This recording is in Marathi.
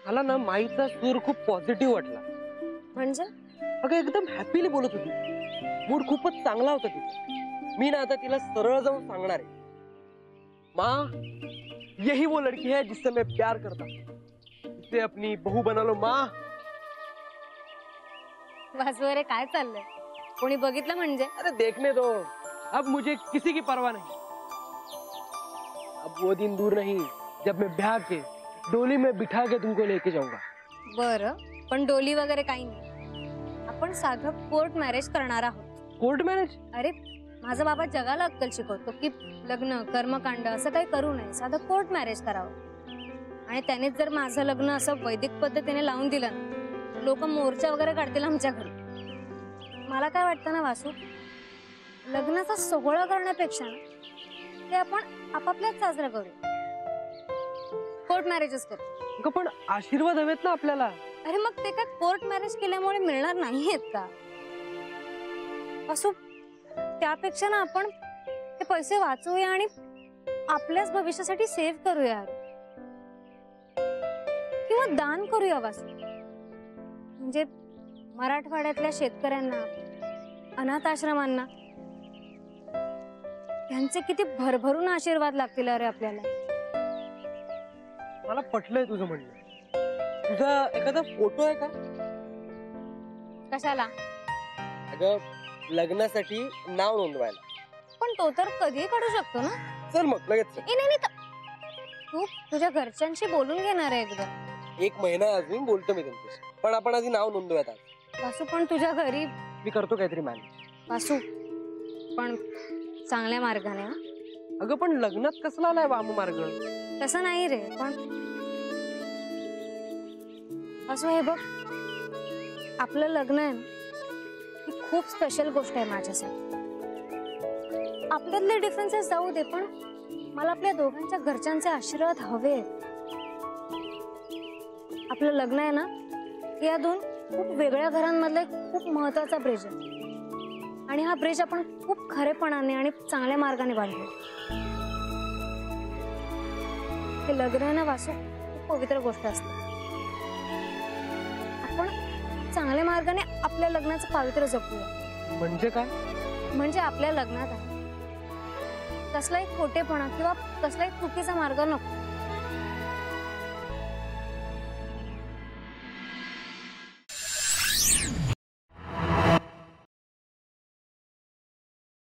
मला ना माईचा सूर खूप पॉझिटिव्ह वाटला. म्हणजे अगं एकदम हॅपीली बोलत होती. मूड खूपच चांगला होता तिचा. मी ना आता तिला सरळ जाऊन सांगणार आहे, माँ यही वो लड़की है जिससे मैं प्यार करता हूँ, इसे अपनी बहू बना लो माँ. वासू अरे काय चाललंय? कोणी बघितलं म्हणजे? अरे देखने दो, अब मुझे किसी की परवाह नहीं. अब वो दिन दूर नहीं जब मैं ब्याह के डोली में बिठा के तुमको लेके जाऊंगा. बरं, पण डोली वगैरे काही नाही. आपण साधं कोर्ट मॅरेज करणार आहोत. Court marriage? अरे माझा बाबा जगाला अक्कल शिकवतो की लग्न कर्मकांड असं काही करू नये, साधं कोर्ट मॅरेज करावं. आणि त्यानेच जर माझं लग्न असं वैदिक पद्धतीने लावून दिलं ना, लोक मोर्चा वगैरे काढतील आमच्या घरी. मला काय वाटतं ना वासू, लग्नाचा सोहळा करण्यापेक्षा ना ते आपण आपापल्याच साजरा करू, कोर्ट मॅरेजच करू. पण आशीर्वाद हवेत ना आपल्याला. अरे मग ते काय कोर्ट मॅरेज केल्यामुळे मिळणार नाहीयेत का वासू? त्यापेक्षा ना आपण ते पैसे वाचवूया आणि आपल्याच भविष्यासाठी सेव्ह करूया किंवा दान करूया वासू. म्हणजे मराठवाड्यातल्या शेतकऱ्यांना, अनाथ आश्रमांना त्यांचे किती भरभरून आशीर्वाद लागतील अरे आपल्याला. मला पटलंय तुझं म्हणणं. तुझा एखादा फोटो आहे का? कशाला? अगं लग्नासाठी नाव नोंदवायला. पण तो तर कधी काढू शकतो ना. चल मग लगेच. नाही तू तुझ्या घरच्यांशी बोलून घेणार आहे एकदा. 1 महिना अजून बोलतो मी त्यांच्याशी, पण आपण आधी नाव नोंदवूयात आज. वासू पण तुझ्या घरी मी करतो काहीतरी मॅनेज. वासू पण चांगल्या मार्गाने. अगं पण लग्नात कसला आलाय वाम मार्ग? तसं नाही रे, पण वासू हे बघ, आपलं लग्न आहे ही खूप स्पेशल गोष्ट आहे माझ्यासाठी. आपल्यातले डिफरन्सेस जाऊ दे, पण मला आपल्या दोघांच्या घरच्यांचे आशीर्वाद हवे. आपलं लग्न आहे ना, या 2 खूप वेगळ्या घरांमधला एक खूप महत्वाचा ब्रिज आहे. आणि हा ब्रिज आपण खूप खरेपणाने आणि चांगल्या मार्गाने बांधलो. हे लग्न आहे ना वासू, खूप पवित्र गोष्ट असते. आपण चांगल्या मार्गाने आपल्या लग्नाचं पावित्र्य जपूया. म्हणजे काय? म्हणजे आपल्या लग्नात कसलाही खोटेपणा किंवा कसलाही चुकीचा मार्ग नको.